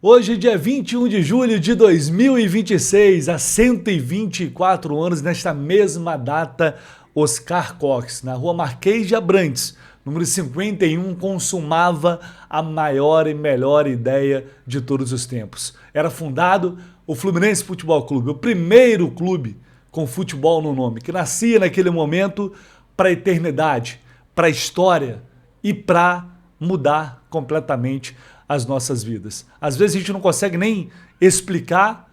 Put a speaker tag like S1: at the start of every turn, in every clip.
S1: Hoje, dia 21 de julho de 2026, há 124 anos, nesta mesma data, Oscar Cox, na rua Marquês de Abrantes, número 51, consumava a maior e melhor ideia de todos os tempos. Era fundado o Fluminense Futebol Clube, o primeiro clube com futebol no nome, que nascia naquele momento para a eternidade, para a história e para mudar completamente as nossas vidas. Às vezes a gente não consegue nem explicar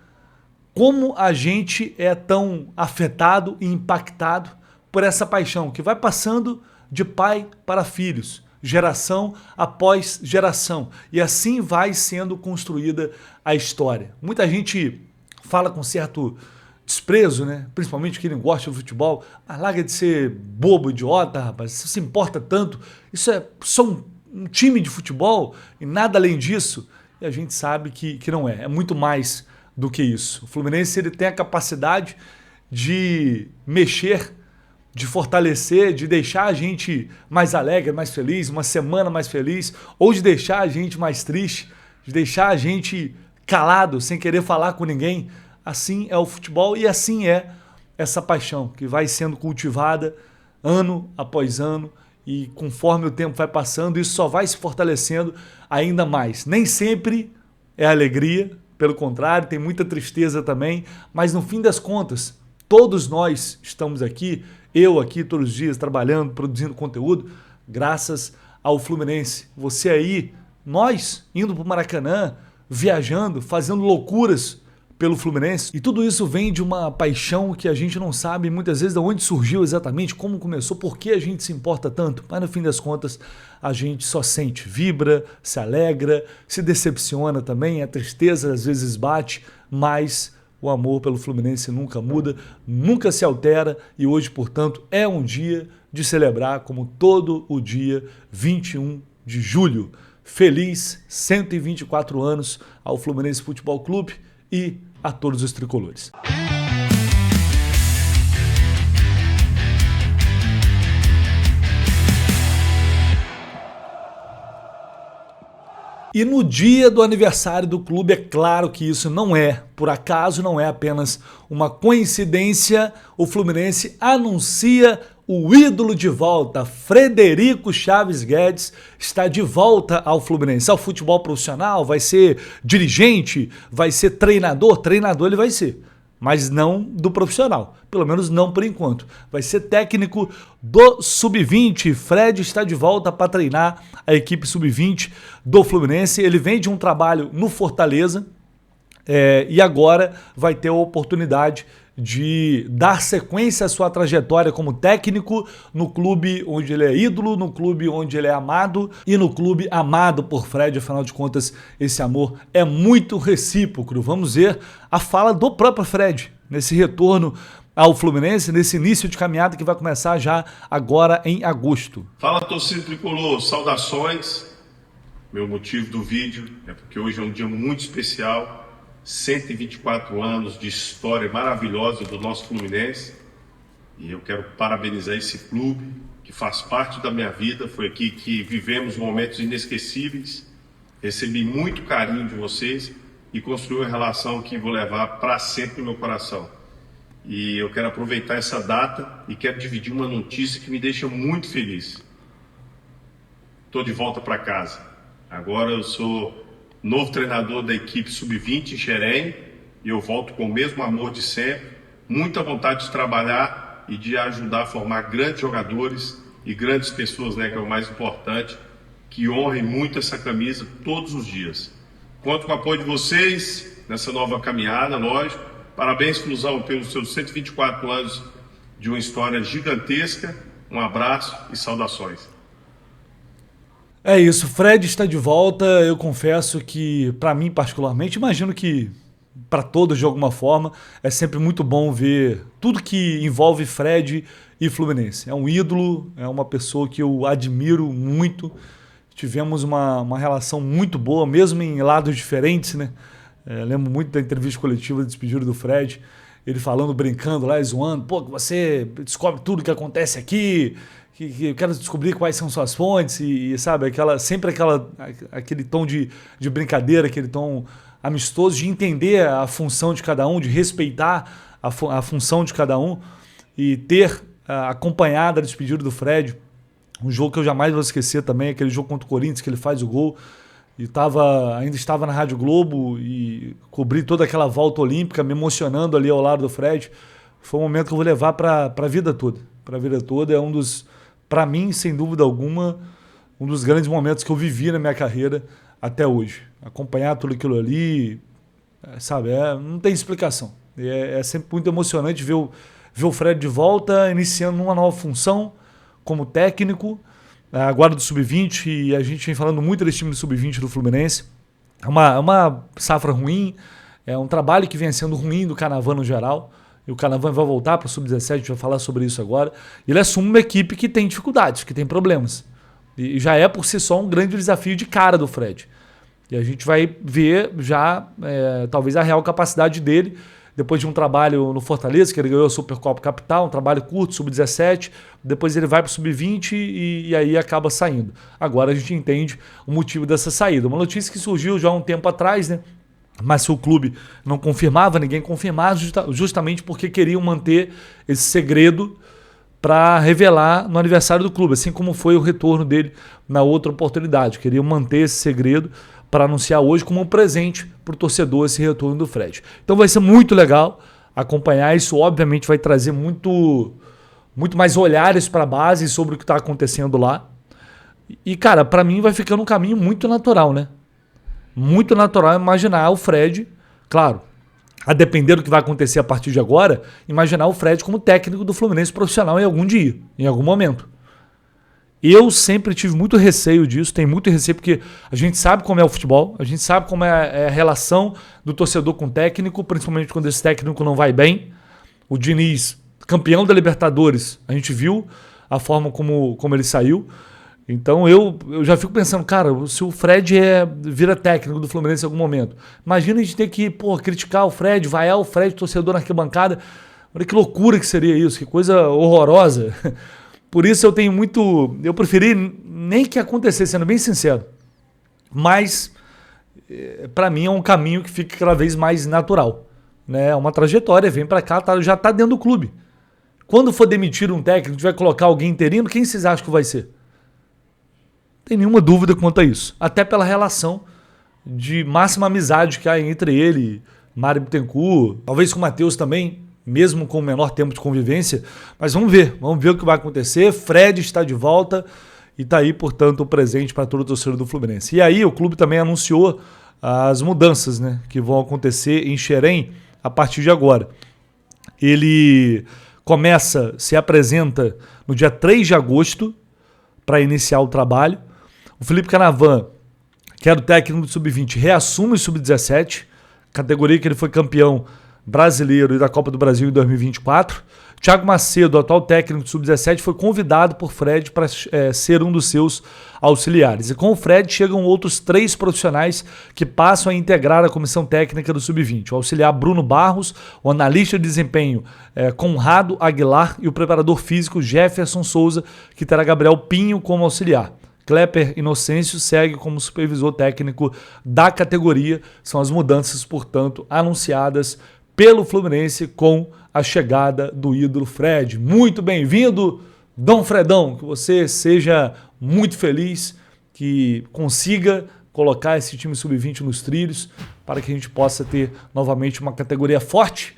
S1: como a gente é tão afetado e impactado por essa paixão que vai passando de pai para filhos, geração após geração, e assim vai sendo construída a história. Muita gente fala com certo desprezo, né? Principalmente quem não gosta do futebol, mas larga de ser bobo, idiota, rapaz, você se importa tanto, isso é só um time de futebol e nada além disso. E a gente sabe que não é muito mais do que isso. O Fluminense ele tem a capacidade de mexer, de fortalecer, de deixar a gente mais alegre, mais feliz, uma semana mais feliz, ou de deixar a gente mais triste, de deixar a gente calado, sem querer falar com ninguém. Assim é o futebol e assim é essa paixão que vai sendo cultivada ano após ano, e conforme o tempo vai passando, isso só vai se fortalecendo ainda mais. Nem sempre é alegria, pelo contrário, tem muita tristeza também, mas no fim das contas, todos nós estamos aqui, eu aqui todos os dias trabalhando, produzindo conteúdo, graças ao Fluminense. Você aí, nós indo para o Maracanã, viajando, fazendo loucuras pelo Fluminense, e tudo isso vem de uma paixão que a gente não sabe muitas vezes de onde surgiu exatamente, como começou, por que a gente se importa tanto, mas no fim das contas a gente só sente, vibra, se alegra, se decepciona também, a tristeza às vezes bate, mas o amor pelo Fluminense nunca muda, nunca se altera, e hoje, portanto, é um dia de celebrar como todo o dia 21 de julho. Feliz 124 anos ao Fluminense Futebol Clube e a todos os tricolores. E no dia do aniversário do clube, é claro que isso não é por acaso, não é apenas uma coincidência, o Fluminense anuncia o ídolo de volta. Frederico Chaves Guedes está de volta ao Fluminense, ao futebol profissional, vai ser dirigente, vai ser treinador ele vai ser, mas não do profissional, pelo menos não por enquanto. Vai ser técnico do Sub-20. Fred está de volta para treinar a equipe Sub-20 do Fluminense. Ele vem de um trabalho no Fortaleza e agora vai ter a oportunidade de dar sequência à sua trajetória como técnico no clube onde ele é ídolo, no clube onde ele é amado e no clube amado por Fred. Afinal de contas, esse amor é muito recíproco. Vamos ver a fala do próprio Fred nesse retorno ao Fluminense, nesse início de caminhada que vai começar já agora em agosto.
S2: Fala, torcida tricolor, saudações. Meu motivo do vídeo é porque hoje é um dia muito especial. 124 anos de história maravilhosa do nosso Fluminense, e eu quero parabenizar esse clube que faz parte da minha vida. Foi aqui que vivemos momentos inesquecíveis, recebi muito carinho de vocês e construí uma relação que vou levar para sempre no meu coração. E eu quero aproveitar essa data e quero dividir uma notícia que me deixa muito feliz. Estou de volta para casa. Agora eu sou novo treinador da equipe Sub-20 em Xerém, e eu volto com o mesmo amor de sempre, muita vontade de trabalhar e de ajudar a formar grandes jogadores e grandes pessoas, né, que é o mais importante, que honrem muito essa camisa todos os dias. Conto com o apoio de vocês nessa nova caminhada, lógico. Parabéns, Flusão, pelos seus 124 anos de uma história gigantesca. Um abraço e saudações.
S1: É isso, Fred está de volta. Eu confesso que, para mim particularmente, imagino que para todos de alguma forma, é sempre muito bom ver tudo que envolve Fred e Fluminense. É um ídolo, é uma pessoa que eu admiro muito. Tivemos uma relação muito boa, mesmo em lados diferentes, né? Lembro muito da entrevista coletiva de despedida do Fred, ele falando, brincando lá, zoando, pô, que você descobre tudo que acontece aqui, que eu quero descobrir quais são suas fontes e sabe, sempre aquele tom de brincadeira, aquele tom amistoso, de entender a função de cada um, de respeitar a função de cada um e ter acompanhado a despedida do Fred. Um jogo que eu jamais vou esquecer também, aquele jogo contra o Corinthians, que ele faz o gol. E ainda estava na Rádio Globo e cobri toda aquela volta olímpica, me emocionando ali ao lado do Fred. Foi um momento que eu vou levar para a vida toda. Para a vida toda é para mim, sem dúvida alguma, um dos grandes momentos que eu vivi na minha carreira até hoje. Acompanhar tudo aquilo ali, sabe, não tem explicação. É sempre muito emocionante ver o Fred de volta, iniciando uma nova função como técnico, agora do Sub-20, e a gente vem falando muito desse time do Sub-20 do Fluminense. É uma safra ruim, é um trabalho que vem sendo ruim do Canavan no geral, e o Canavan vai voltar para o Sub-17, a gente vai falar sobre isso agora. Ele assume uma equipe que tem dificuldades, que tem problemas. E já é por si só um grande desafio de cara do Fred. E a gente vai ver já, talvez, a real capacidade dele, depois de um trabalho no Fortaleza, que ele ganhou a Supercopa Capital, um trabalho curto, Sub-17, depois ele vai para o Sub-20 e aí acaba saindo. Agora a gente entende o motivo dessa saída. Uma notícia que surgiu já há um tempo atrás, né? Mas se o clube não confirmava, ninguém confirmava, justamente porque queriam manter esse segredo para revelar no aniversário do clube, assim como foi o retorno dele na outra oportunidade. Queriam manter esse segredo para anunciar hoje como um presente para o torcedor esse retorno do Fred. Então vai ser muito legal acompanhar isso, obviamente vai trazer muito mais olhares para a base sobre o que está acontecendo lá. E, cara, para mim vai ficando um caminho muito natural, né? Muito natural imaginar o Fred, claro, a depender do que vai acontecer a partir de agora, imaginar o Fred como técnico do Fluminense profissional em algum dia, em algum momento. Eu sempre tive muito receio disso, tenho muito receio porque a gente sabe como é o futebol, a gente sabe como é a relação do torcedor com o técnico, principalmente quando esse técnico não vai bem. O Diniz, campeão da Libertadores, a gente viu a forma como ele saiu. Então eu já fico pensando, cara, se o Fred vira técnico do Fluminense em algum momento, imagina a gente ter que criticar o Fred, vaiar o Fred, torcedor na arquibancada. Olha que loucura que seria isso, que coisa horrorosa. Por isso eu preferi nem que acontecesse, sendo bem sincero. Mas, para mim, é um caminho que fica cada vez mais natural. Né? É uma trajetória, vem para cá, já está dentro do clube. Quando for demitir um técnico, vai colocar alguém interino, quem vocês acham que vai ser? Não tem nenhuma dúvida quanto a isso. Até pela relação de máxima amizade que há entre ele, Mário Bittencourt, talvez com o Matheus também, mesmo com o menor tempo de convivência, mas vamos ver o que vai acontecer. Fred está de volta e está aí, portanto, o presente para todo o torcedor do Fluminense. E aí o clube também anunciou as mudanças, né, que vão acontecer em Xerém a partir de agora. Ele se apresenta no dia 3 de agosto para iniciar o trabalho. O Felipe Canavan, que era o técnico do Sub-20, reassume o Sub-17, categoria que ele foi campeão brasileiro e da Copa do Brasil em 2024. Thiago Macedo, atual técnico do Sub-17, foi convidado por Fred para ser um dos seus auxiliares. E com o Fred chegam outros 3 profissionais que passam a integrar a comissão técnica do Sub-20. O auxiliar Bruno Barros, o analista de desempenho Conrado Aguilar e o preparador físico Jefferson Souza, que terá Gabriel Pinho como auxiliar. Klepper Inocêncio segue como supervisor técnico da categoria. São as mudanças, portanto, anunciadas pelo Fluminense com a chegada do ídolo Fred. Muito bem-vindo, Dom Fredão, que você seja muito feliz, que consiga colocar esse time Sub-20 nos trilhos para que a gente possa ter novamente uma categoria forte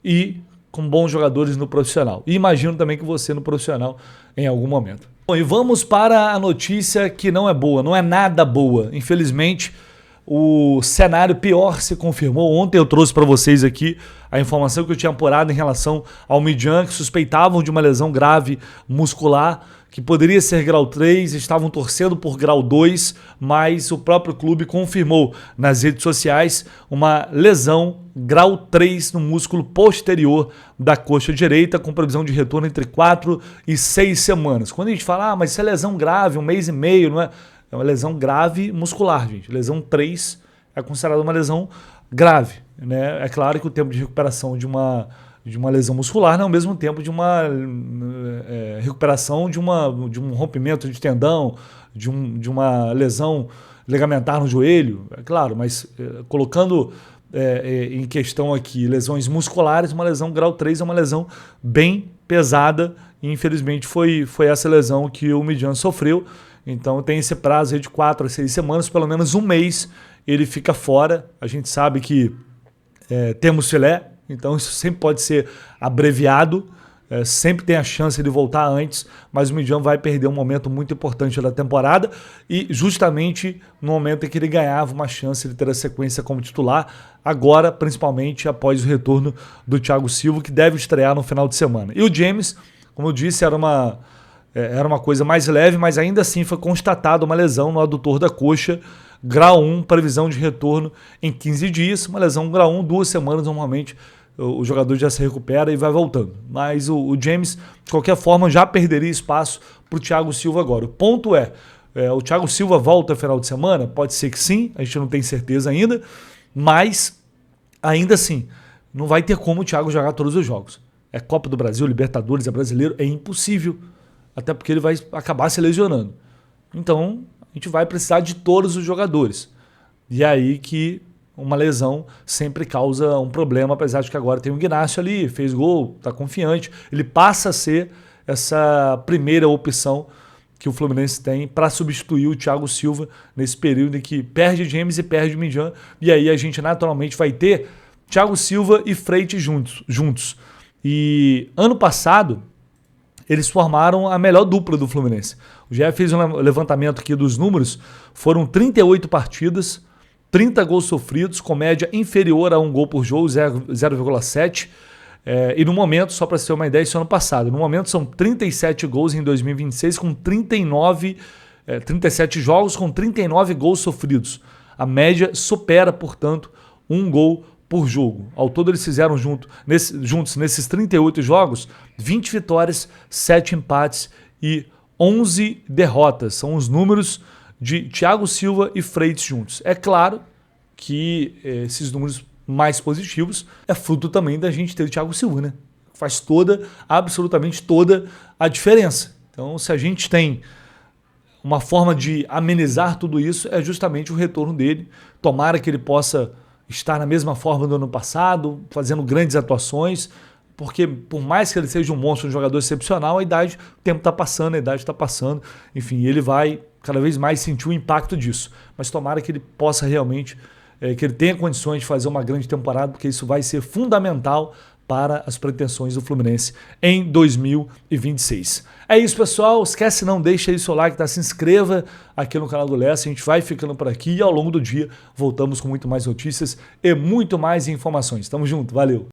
S1: e com bons jogadores no profissional. E imagino também que você no profissional em algum momento. Bom, e vamos para a notícia que não é boa, não é nada boa. Infelizmente, o cenário pior se confirmou. Ontem eu trouxe para vocês aqui a informação que eu tinha apurado em relação ao Midian, que suspeitavam de uma lesão grave muscular, que poderia ser grau 3, estavam torcendo por grau 2, mas o próprio clube confirmou nas redes sociais uma lesão grau 3 no músculo posterior da coxa direita, com previsão de retorno entre 4 e 6 semanas. Quando a gente fala, mas isso é lesão grave, 1 mês e meio, não é? É uma lesão grave muscular, gente. Lesão 3 é considerada uma lesão grave, né? É claro que o tempo de recuperação de uma de uma lesão muscular, né, ao mesmo tempo de uma recuperação de um rompimento de tendão, de uma lesão ligamentar no joelho, é claro, mas colocando em questão aqui lesões musculares, uma lesão grau 3 é uma lesão bem pesada e infelizmente foi essa lesão que o Midjan sofreu. Então tem esse prazo aí de 4 a 6 semanas, pelo menos um mês ele fica fora. A gente sabe que temos filé, então isso sempre pode ser abreviado, sempre tem a chance de voltar antes, mas o Midjan vai perder um momento muito importante da temporada e justamente no momento em que ele ganhava uma chance de ter a sequência como titular, agora principalmente após o retorno do Thiago Silva, que deve estrear no final de semana. E o James, como eu disse, era uma coisa mais leve, mas ainda assim foi constatada uma lesão no adutor da coxa, grau 1, previsão de retorno em 15 dias, uma lesão grau 1, 2 semanas normalmente, o jogador já se recupera e vai voltando. Mas o James, de qualquer forma, já perderia espaço para o Thiago Silva agora. O ponto o Thiago Silva volta no final de semana? Pode ser que sim, a gente não tem certeza ainda, mas ainda assim, não vai ter como o Thiago jogar todos os jogos. É Copa do Brasil, Libertadores, é Brasileiro, é impossível, até porque ele vai acabar se lesionando. Então, a gente vai precisar de todos os jogadores. E é aí que uma lesão sempre causa um problema, apesar de que agora tem o Ignacio ali, fez gol, está confiante. Ele passa a ser essa primeira opção que o Fluminense tem para substituir o Thiago Silva nesse período em que perde James e perde Midjan. E aí a gente naturalmente vai ter Thiago Silva e Freitas juntos. E ano passado eles formaram a melhor dupla do Fluminense. O GE fez um levantamento aqui dos números, foram 38 partidas, 30 gols sofridos, com média inferior a 1 gol por jogo, 0,7. E no momento, só para você ter uma ideia, isso é ano passado, no momento são 37 gols em 2026, com 37 jogos com 39 gols sofridos. A média supera, portanto, 1 gol por jogo. Ao todo eles fizeram juntos nesses 38 jogos, 20 vitórias, 7 empates e 11 derrotas. São os números de Thiago Silva e Freitas juntos. É claro que esses números mais positivos é fruto também da gente ter o Thiago Silva, né? Faz absolutamente toda a diferença. Então, se a gente tem uma forma de amenizar tudo isso, é justamente o retorno dele. Tomara que ele possa estar na mesma forma do ano passado, fazendo grandes atuações, porque por mais que ele seja um monstro, um jogador excepcional, o tempo está passando, a idade está passando, enfim, ele vai cada vez mais sentir o impacto disso. Mas tomara que ele possa realmente, que ele tenha condições de fazer uma grande temporada, porque isso vai ser fundamental para as pretensões do Fluminense em 2026. É isso, pessoal. Esquece, não deixa aí seu like, tá? Se inscreva aqui no canal do Lessa. A gente vai ficando por aqui e ao longo do dia voltamos com muito mais notícias e muito mais informações. Tamo junto, valeu!